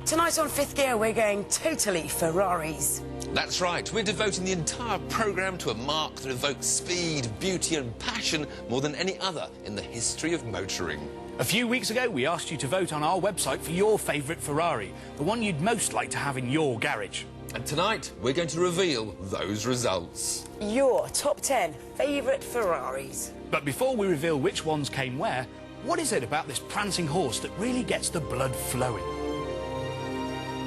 Tonight on Fifth Gear, we're going totally Ferraris. That's right, we're devoting the entire programme to a marque that evokes speed, beauty and passion more than any other in the history of motoring. A few weeks ago, we asked you to vote on our website for your favourite Ferrari, the one you'd most like to have in your garage. And tonight, we're going to reveal those results. Your top 10 favourite Ferraris. But before we reveal which ones came where, what is it about this prancing horse that really gets the blood flowing?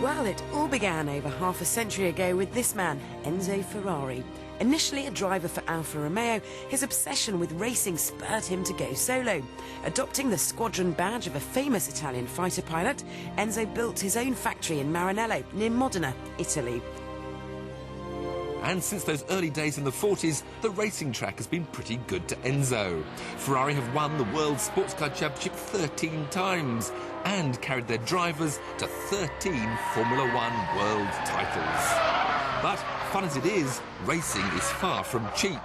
Well, it all began over half a century ago with this man, Enzo Ferrari. Initially a driver for Alfa Romeo, his obsession with racing spurred him to go solo. Adopting the squadron badge of a famous Italian fighter pilot, Enzo built his own factory in Maranello, near Modena, Italy. And since those early days in the 40s, the racing track has been pretty good to Enzo. Ferrari have won the World Sports Car Championship 13 times and carried their drivers to 13 Formula One world titles. But fun as it is, racing is far from cheap.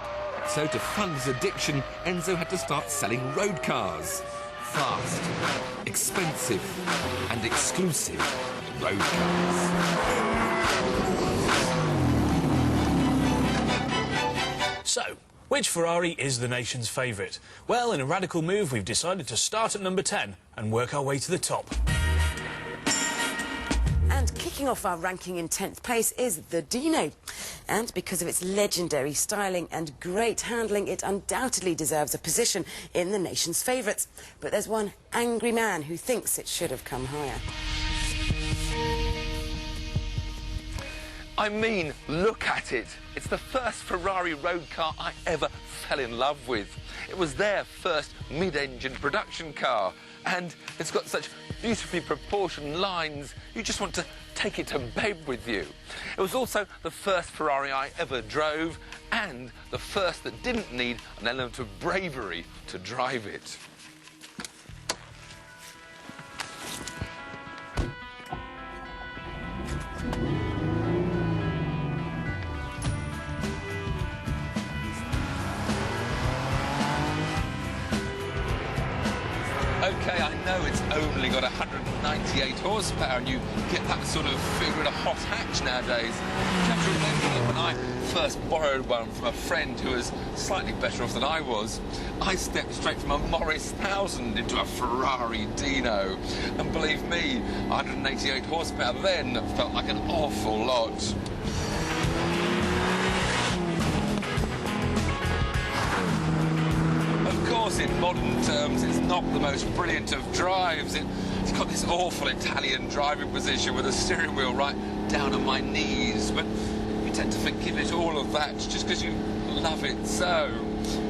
So to fund his addiction, Enzo had to start selling road cars. Fast, expensive and exclusive road cars. So, which Ferrari is the nation's favourite? Well, in a radical move, we've decided to start at number 10 and work our way to the top. And kicking off our ranking in 10th place is the Dino. And because of its legendary styling and great handling, it undoubtedly deserves a position in the nation's favourites. But there's one angry man who thinks it should have come higher. I mean, look at it. It's the first Ferrari road car I ever fell in love with. It was their first mid-engine production car, and it's got such beautifully proportioned lines, you just want to take it to bed with you. It was also the first Ferrari I ever drove, and the first that didn't need an element of bravery to drive it. OK, I know it's only got 198 horsepower and you get that sort of figure in a hot hatch nowadays. You have to remember that when I first borrowed one from a friend who was slightly better off than I was, I stepped straight from a Morris 1000 into a Ferrari Dino. And believe me, 188 horsepower then felt like an awful lot. Of course, in modern terms, it's not the most brilliant of drives. It's got this awful Italian driving position with the steering wheel right down on my knees. But you tend to forgive it all of that just because you love it so.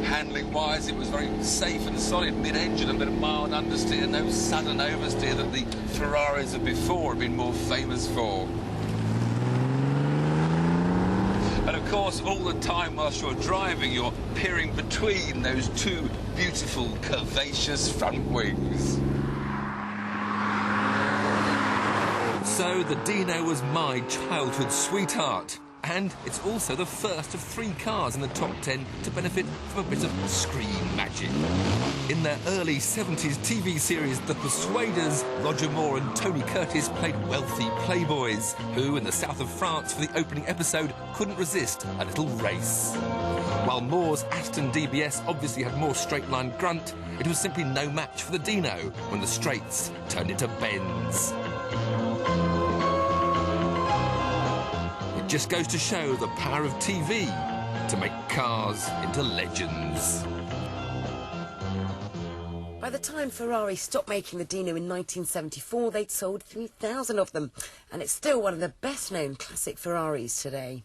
Handling-wise, it was very safe and solid mid-engine, a bit of mild understeer, no sudden oversteer that the Ferraris of before have been more famous for. And of course, all the time whilst you're driving, you're peering between those two beautiful, curvaceous front wings. So the Dino was my childhood sweetheart. And it's also the first of 3 cars in the top 10 to benefit from a bit of screen magic. In their early 70s TV series The Persuaders, Roger Moore and Tony Curtis played wealthy playboys who, in the south of France for the opening episode, couldn't resist a little race. While Moore's Aston DBS obviously had more straight-line grunt, it was simply no match for the Dino when the straights turned into bends. Just goes to show the power of TV to make cars into legends. By the time Ferrari stopped making the Dino in 1974, they'd sold 3,000 of them, and it's still one of the best-known classic Ferraris today.